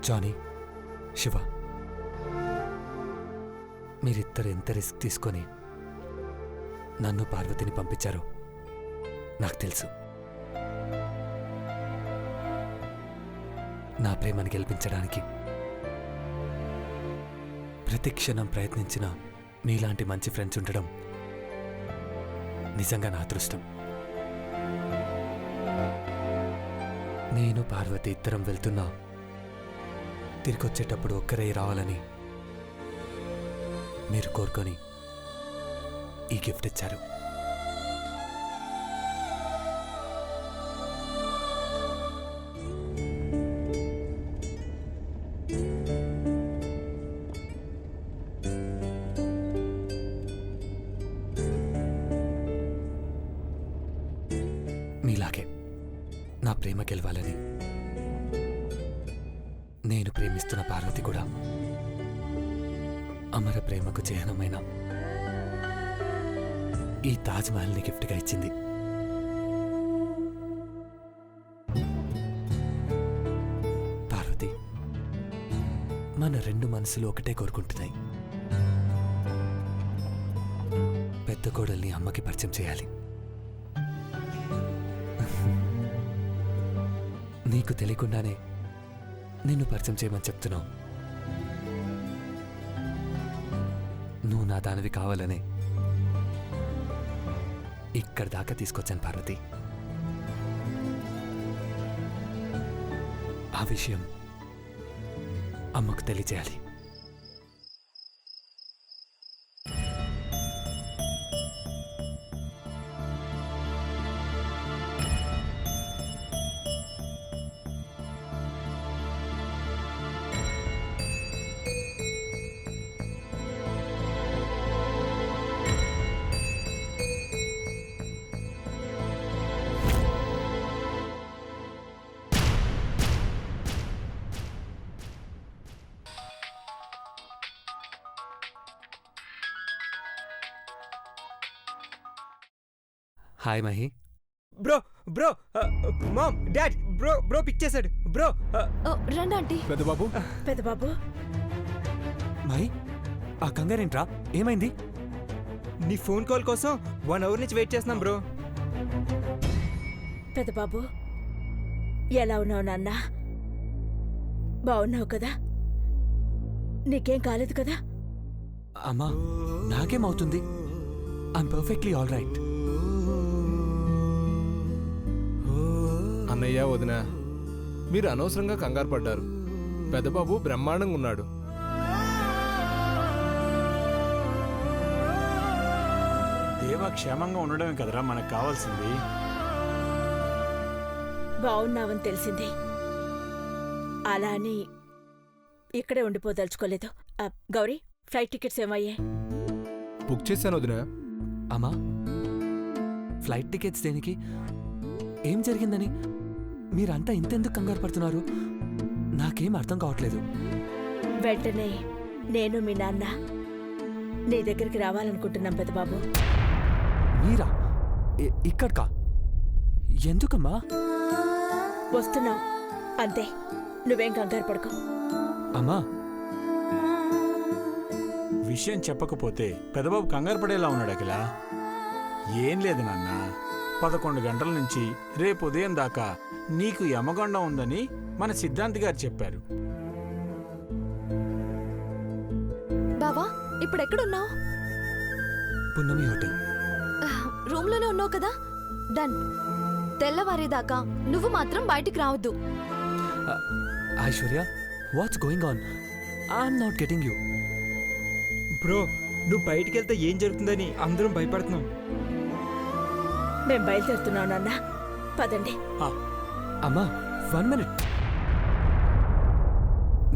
Johnny, Shiva, మీరిద్దరు ఎంత risk తీసుకొని నన్ను పార్వతిని పంపించారో నాకు తెలుసు. నా ప్రేమను గెలిపించడానికి ప్రతి క్షణం ప్రయత్నించిన మీలాంటి మంచి ఫ్రెండ్స్ ఉండడం నిజంగా నా అదృష్టం. నేను పార్వతి ఇద్దరం వెళ్తున్నా తిరిగొచ్చేటప్పుడు ఒక్కరే రావాలని మీరు కోరుకొని ఈ గిఫ్ట్ ఇచ్చారు. మీలాగే నా ప్రేమ గెలవాలని నేను ప్రేమిస్తున్న పార్వతి కూడా అమర ప్రేమకు చిహ్నమైన ఈ తాజ్ మహల్ని గిఫ్ట్గా ఇచ్చింది. పార్వతి, మన రెండు మనసులు ఒకటే కోరుకుంటున్నాయి. పెద్ద కోడల్ని అమ్మకి పరిచయం చేయాలి. నీకు తెలియకుండానే నిన్ను పరిచయం చేయమని చెప్తున్నావు. నువ్వు నా దానివి కావాలనే ఇక్కడి దాకా తీసుకొచ్చాను పార్వతి. ఆ విషయం అమ్మకు తెలియజేయాలి. Hi Mahi. Bro bro mom dad bro bro pick చేశాడు బ్రో. రండి ఆంటీ. పెద్దబాబు పెద్దబాబు. మహి, ఆ కంగారేంట్రా? ఏమైంది? నీ ఫోన్ కాల్ కోసం 1 అవర్ నుంచి వెయిట్ చేస్తున్నాం బ్రో. పెద్దబాబు, ఎలా ఉన్నావు నాన్న? బాగున్నావు కదా? నీకేం కాలేదు కదా? అమ్మా, నాకేమవుతుంది? I'm perfectly all right. అన్నయ్య, వదిన, మీరు అనవసరంగా కంగారు పడ్డారు. పెద్దబాబు బ్రహ్మాండంగా ఉన్నాడు. దేవా క్షేమంగా ఉండడమే కదరా మనకు కావాల్సింది. బాగున్నావని తెలిసింది. అలా అని ఇక్కడే ఉండిపోదలుచుకోలేదు. గౌరీ, ఫ్లైట్ టికెట్స్ ఏమయ్యాయి? బుక్ చేశాను వదిన. అమ్మా, ఫ్లైట్ టికెట్స్ దేనికి? ఏం జరిగిందని మీరంతా ఇంతెందుకు కంగారు పడుతున్నారు? నాకేం అర్థం కావట్లేదు. వెంటనే నేను మీ నాన్న నీ దగ్గరికి రావాలనుకుంటున్నాం పెద్దబాబు. మీరా? ఇక్కడికా? ఎందుకమ్మా? వస్తున్నాం అంతే, నువ్వేం కంగారు పడుకో. అమ్మా, విషయం చెప్పకపోతే పెదబాబు కంగారు పడేలా ఉన్నాడు అఖిల. ఏం లేదు నాన్న, 11 గంటల నుంచి రేపు ఉదయం దాకా నీకు యమగండం ఉందని మన సిద్ధాంతి గారు చెప్పారు. బావా, ఇప్పుడు ఎక్కడున్నావు? పున్నమి హోటల్ రూమ్ లోనే ఉన్నావు కదా? డన్. తెల్లవారేదాకా నువ్వు మాత్రం బయటికి రావద్దు. Aishwarya, what's going on? I'm not getting you. Bro, నువ్వు బయటికి వెళ్తే ఏం జరుగుతుందని అందరం భయపడుతున్నాం. మేం బయలుదేరుతున్నాం నాన్న, పదండి. అమ్మా, 1 మినిట్.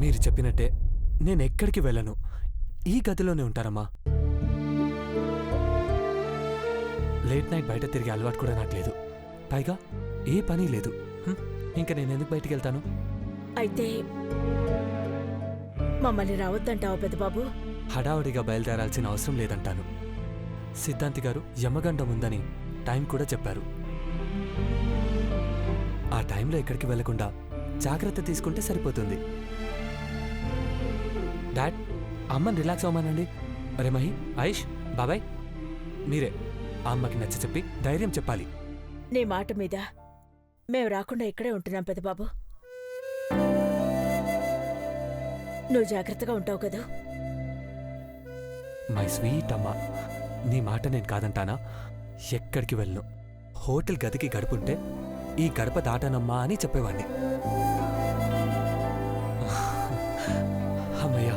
మీరు చెప్పినట్టే నేనెక్కడికి వెళ్ళను. ఈ గదిలోనే ఉంటారమ్మా. లేట్ నైట్ బయట తిరిగే అలవాటు కూడా నాకు లేదు. పైగా ఏ పని లేదు. ఇంకా నేనెందుకు బయటికి వెళ్తాను? అయితే మమ్మల్ని రావద్దంటావా పెద్దబాబు? హడావుడిగా బయలుదేరాల్సిన అవసరం లేదంటాను. సిద్ధాంతి గారు యమగండం ఉందని టైం కూడా చెప్పారు. ఆ టైంలో ఎక్కడికి వెళ్లకుండా జాగ్రత్త తీసుకుంటే సరిపోతుంది. డాడ్ అమ్మని రిలాక్స్ అవ్వమానండి. అరే మహి, ఆయుష్, బాబాయ్ మీరే ఆ అమ్మకి నచ్చ చెప్పి ధైర్యం చెప్పాలి. నీ మాట మీద మేము రాకుండా ఇక్కడే ఉంటున్నాం పెద్దబాబు. నువ్వు జాగ్రత్తగా ఉంటావు కదా? మై స్వీట్ అమ్మ, నీ మాట నేను కాదంటానా? ఎక్కడికి వెళ్ళను, హోటల్ గదికి గడుపుంటే ఈ గడప దాటానమ్మా అని చెప్పేవాణ్ణి. అమ్మయ్యా,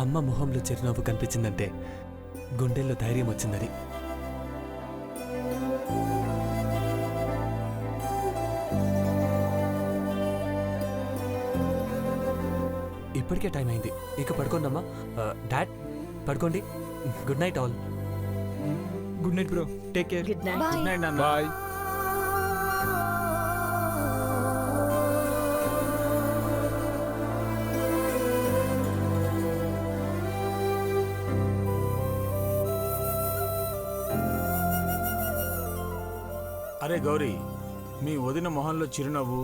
అమ్మ మొహంలో చిరునవ్వు కనిపించిందంటే గుండెల్లో ధైర్యం వచ్చిందని. ఇప్పటికే టైం అయింది, ఇక పడుకోండమ్మా. డాడ్ పడుకోండి. Good night all. Good night bro, take care. Good night. Bye. Night నాన్న. బాయ్. అరే గౌరీ, మీ వదిన మొహంలో చిరునవ్వు,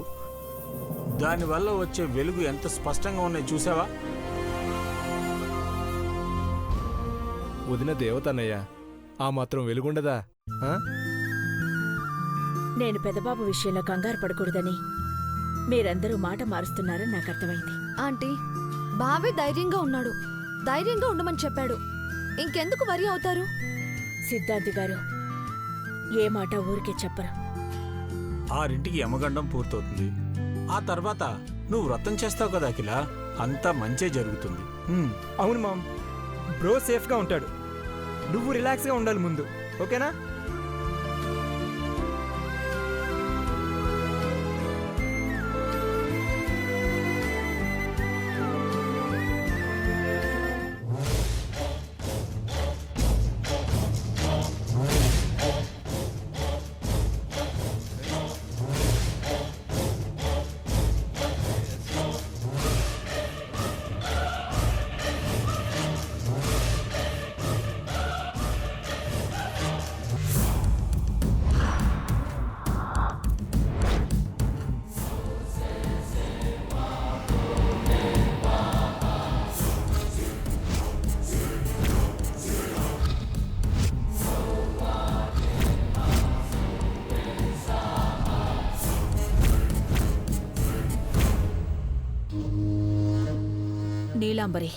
దానివల్ల వచ్చే వెలుగు ఎంత స్పష్టంగా ఉన్నాయి చూసావా? వదిన దేవత అన్నయ్య, ఆ మాత్రం వెలుగుండదా? ఆ? నేను పెద్దబాబు విషయంలో కంగారు పడకూడదని మీరందరూ మాట మారుస్తున్నారని నాకు అర్థమైంది. ఆంటీ, బావే ధైర్యంగా ఉన్నాడు, ధైర్యంగా ఉండమని చెప్పాడు. ఇంకెందుకు వరి అవుతారు? సిద్ధాంతి గారు ఏ మాట ఊరికే చెప్పరు. 6ంటికి యమగండం పూర్తవుతుంది. ఆ తర్వాత నువ్వు వ్రతం చేస్తావు కదా అఖిల, అంతా మంచే జరుగుతుంది. అవును మామ్, బ్రో సేఫ్గా ఉంటాడు. నువ్వు రిలాక్స్గా ఉండాలి ముందు, ఓకేనా? నీలాంబరి,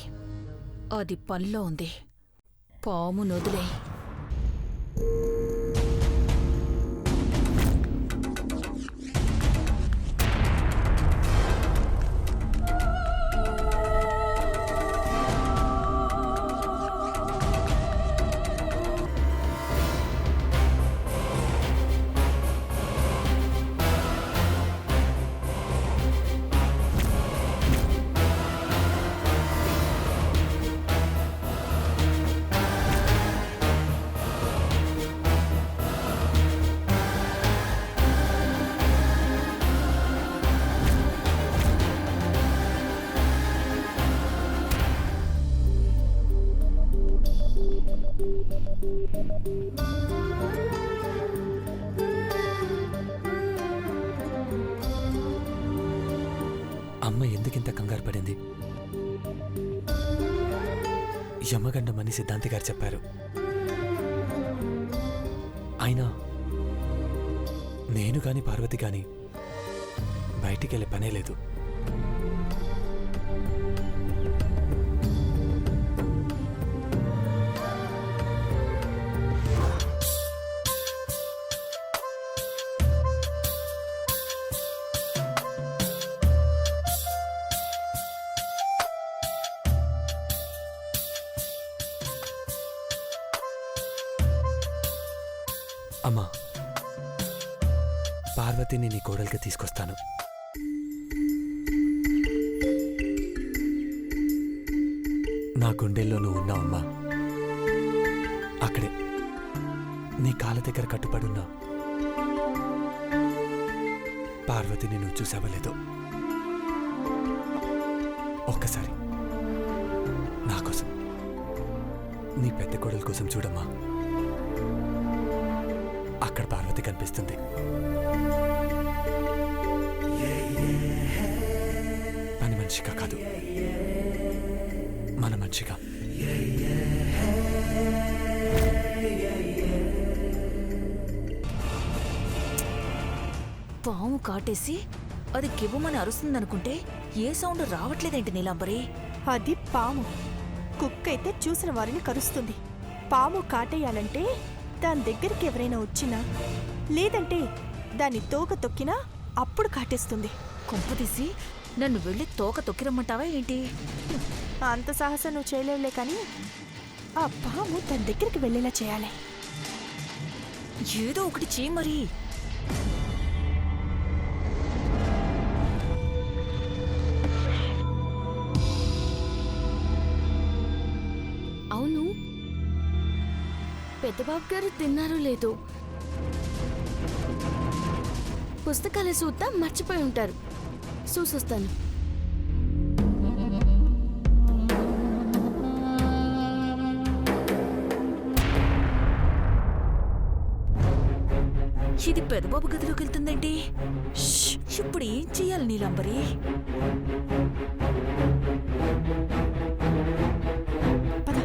అది పనిలో ఉంది. పాము నొదిలే. అమ్మ ఎందుకింత కంగారు పడింది? యమగండమని సిద్ధాంతి గారు చెప్పారు. అయినా నేను గాని పార్వతి గాని బయటికెళ్ళే పనే లేదు. అమ్మా, పార్వతిని నీ కోడలికి తీసుకొస్తాను. నా గుండెల్లో నువ్వు ఉన్నావమ్మా. అక్కడే నీ కాళ్ళ దగ్గర కట్టుపడున్నా పార్వతిని నువ్వు చూసావలేదో ఒక్కసారి నా కోసం, నీ పెద్ద కోడల కోసం చూడమ్మా. అక్కడ పార్వతి కనిపిస్తుంది. పని మనిషిగా కాదు, మన మనిషిగా. పాము కాటేసి అది కివ్వమని అరుస్తుందనుకుంటే ఏ సౌండ్ రావట్లేదేంటి నీలాంబరి? అది పాము. కుక్క అయితే చూసిన వారిని కరుస్తుంది. పాము కాటేయాలంటే దాని దగ్గరికి ఎవరైనా వచ్చినా లేదంటే దాని తోక తొక్కినా అప్పుడు కాటేస్తుంది. కొంపదీసి నన్ను వెళ్ళి తోక తొక్కిరమ్మంటావా ఏంటి? అంత సాహసం నువ్వు చేయలేవులే కానీ ఆ పాము దాని దగ్గరికి వెళ్ళేలా చేయాలి. ఏదో ఒకటి చేయి మరి. అవును, పెద్దబాబు గారు తిన్నారో లేదో, పుస్తకాల సూత్తా మర్చిపోయి ఉంటారు. చూసొస్తాను. ఇది పెదబాబు గదిలోకి వెళ్తుందేంటి? ఇప్పుడు ఏం చెయ్యాలి నీలాంబరి? పద.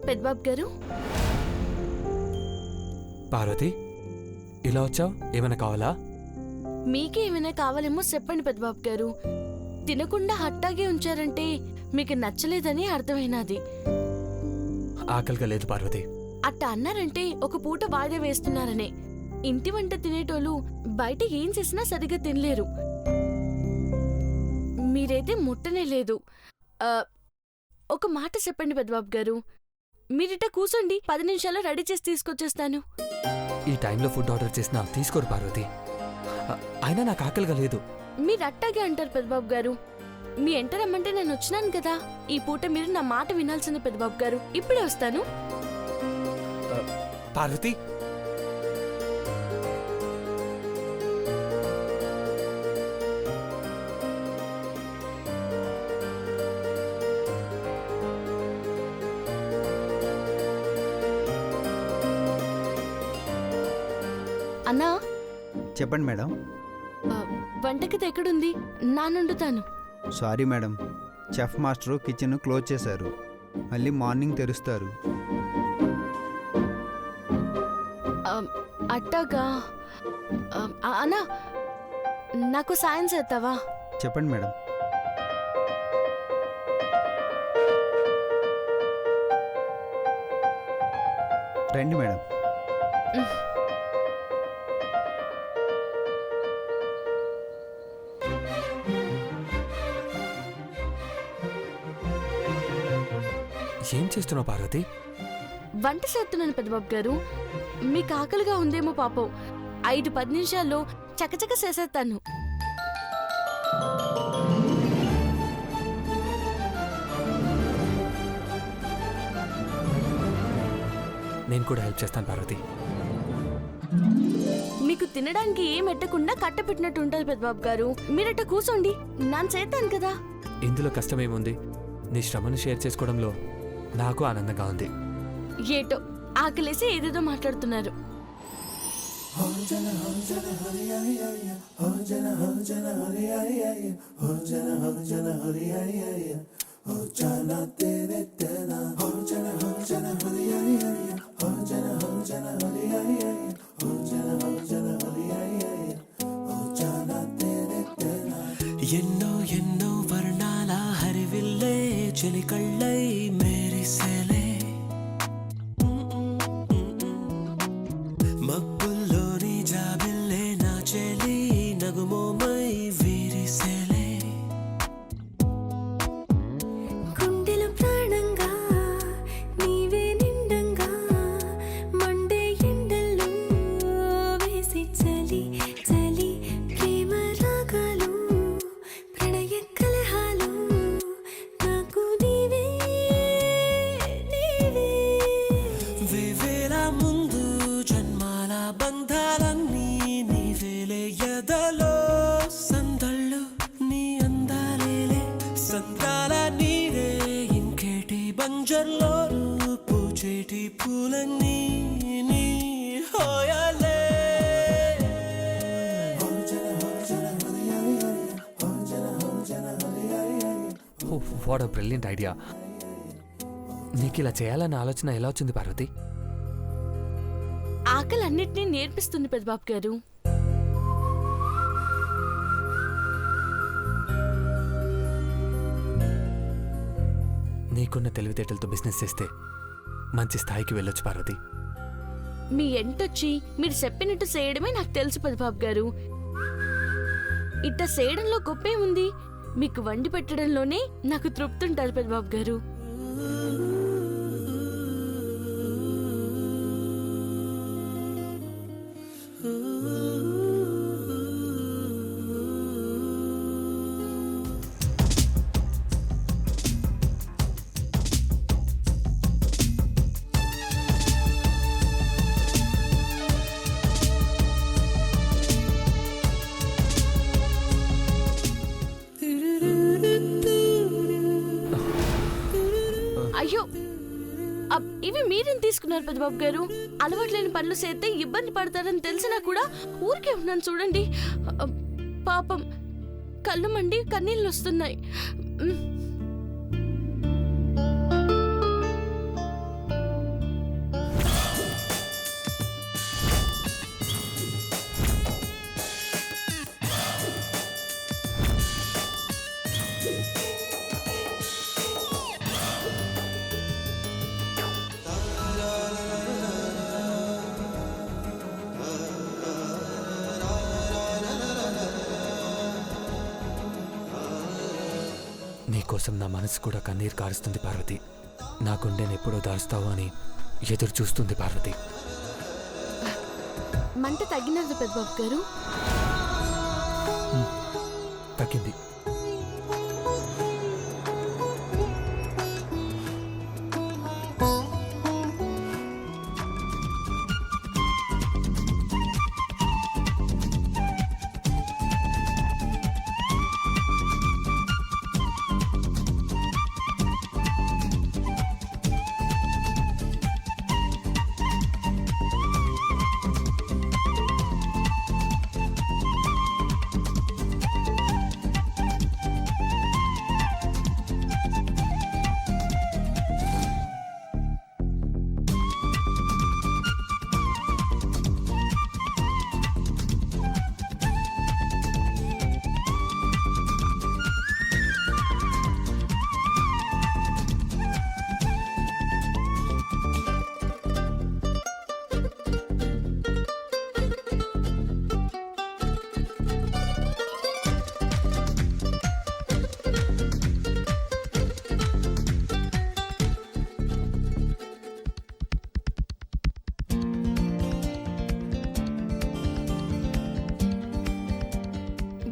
పెద్దబాబు గారు, పార్వతి, ఇలా వచ్చావు? ఏమైనా కావాలా? మీకే ఏమైనా కావాలేమో చెప్పండి పెద్దబాబు గారు. తినకుండా హట్టాగే ఉంచారంటే మీకు నచ్చలేదని అర్థమైనది. ఆకలిగా లేదు పార్వతి. అట్ట అన్నారంటే ఒక పూట వాయిదా వేస్తున్నారనే. ఇంటి వంట తినేటోళ్ళు బయట ఏం చేసినా సరిగ్గా తినలేరు. మీరైతే ముట్టనే లేదు. ఒక మాట చెప్పండి పెద్దబాబు గారు, మీరిట కూర్చోండి, 10 నిమిషాల్లో రెడీ చేసి తీసుకొచ్చేస్తాను. ఈ టైంలో ఫుడ్ ఆర్డర్ చేసినా తీసుకోరు పార్వతి. అయినా నాకు ఆకలిగా లేదు. మీరు అట్టాగే అంటారు పెద్దబాబు గారు. మీ ఎంట రమ్మంటే నేను వచ్చినాను కదా. ఈ పూట మీరు నా మాట వినాల్సింది పెద్దబాబు గారు. ఇప్పుడే వస్తాను. పార్వతి, అన్నా, చెప్పండి మేడం. వంటగది ఎక్కడుంది? నానుండుతాను. Sorry madam, chef master kitchen close చేశారు. మళ్ళీ మార్నింగ్ తెరుస్తారు. అట్టాగా. అన్నా, నాకు సాయం చేస్తావా? చెప్పండి మేడం. రండి మేడం. ఏం చేస్తున్నావు పార్వతి? వంట చేస్తున్నాను పెద్దబాబు గారు. మీకు ఆకలిగా ఉందేమో పాపం. 5-10 నిమిషాల్లో చకచక చేసేస్తాను. నేను కూడా హెల్ప్ చేస్తాను పార్వతి. మీకు తినడానికి ఏం ఎట్టకుండా కట్టపెట్టినట్టు ఉంటుంది పెద్దబాబు గారు. మీరట్ట కూర్చోండి, నాన్న చేస్తాను కదా. ఇందులో కష్టమేముంది? నీ శ్రమను షేర్ చేసుకోవడంలో నాకు ఆనందంగా ఉంది. ఏటో ఆకలేసి ఏదేదో మాట్లాడుతున్నారు. ఎన్నో ఎన్నో వర్ణాల హరివిల్లే చెలికళ్ళై మేరిసేలే, మబ్బుల్లోని జాబిల్లే నా చెలి నగుమోమై వీరిసేలే. గుండెలో ప్రాణంగా నీవే నిండంగా మండే ఎండల్లో దగ్గరలో పూచేటి పూలన్నీ నీ హోయాలే. What a brilliant idea. నీకు ఇలా చేయాలన్న ఆలోచన ఎలా వచ్చింది పార్వతి? ఆకలి అన్నిటినీ నేర్పిస్తుంది పెద్దబాబు గారు. నీకున్న తెలివితేటలతో బిజినెస్ చేస్తే మంచి స్థాయికి వెళ్ళొచ్చు పార్వతి. మీ ఎంటొచ్చి మీరు చెప్పినట్టు చేయడమే నాకు తెలుసు పెద్దబాబు గారు. ఇట్ట చేయడంలో గొప్పే ఉంది. మీకు వండి పెట్టడంలోనే నాకు తృప్తి ఉంటుంది పెద్దబాబు గారు. అయ్యో, ఇవి మీరేం తీసుకున్నారు పెద్దబాబు గారు? అలవాట్లేని పనులు చేస్తే ఇబ్బంది పడతారని తెలిసినా కూడా ఊరికే ఉన్నాను చూడండి. పాపం కళ్ళు మండి కన్నీళ్ళు వస్తున్నాయి. నీకోసం నా మనసు కూడా కన్నీరు కారుస్తుంది పార్వతి. నా గుండెని ఎప్పుడో దారుస్తావు అని ఎదురు చూస్తుంది పార్వతి. మంట తగ్గినది పెద్దబాబు గారు? తగ్గింది.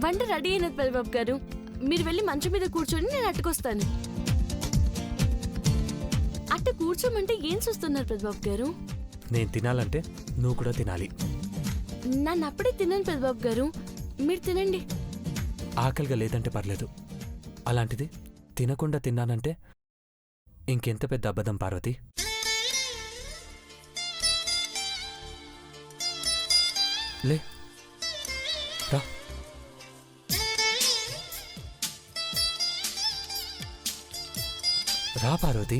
వంట రెడీ అయినది పెద్దబాబు గారు. మీరు వెళ్ళి మంచం మీద కూర్చొని నేను అట్టుకొస్తాను. అట్ట కూర్చోమంటే ఏం చూస్తున్నారు పెద్దబాబు గారు? నేను తినాలంటే నువ్వు కూడా తినాలి. నన్ను అప్పుడే తిన్నాను పెద్దబాబు గారు, మీరు తినండి. ఆకలిగా లేదంటే పర్లేదు, అలాంటిది తినకుండా తిన్నానంటే ఇంకెంత పెద్ద అబద్ధం పార్వతి. లే రా. రా పార్వతి,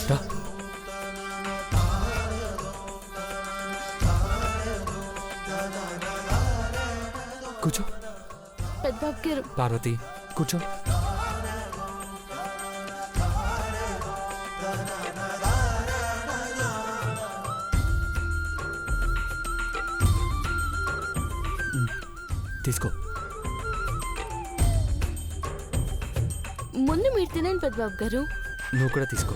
రా. కూర్చో. పెద్దబాబు గారు. పార్వతి కూర్చో. తీసుకో. ముందు మీరు తినండి పెద్దబాబు గారు. నువ్వు కూడా తీసుకో.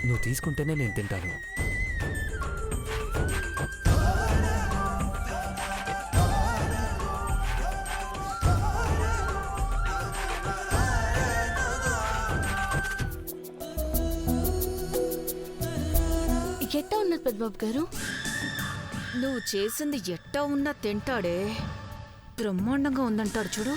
నువ్వు తీసుకుంటేనే నేను తింటాను. ఎట్టా ఉన్నది పెద్దబాబు గారు? నువ్వు చేసింది ఎట్టా ఉన్నా తింటాడే. బ్రహ్మాండంగా ఉందంటాడు చూడు.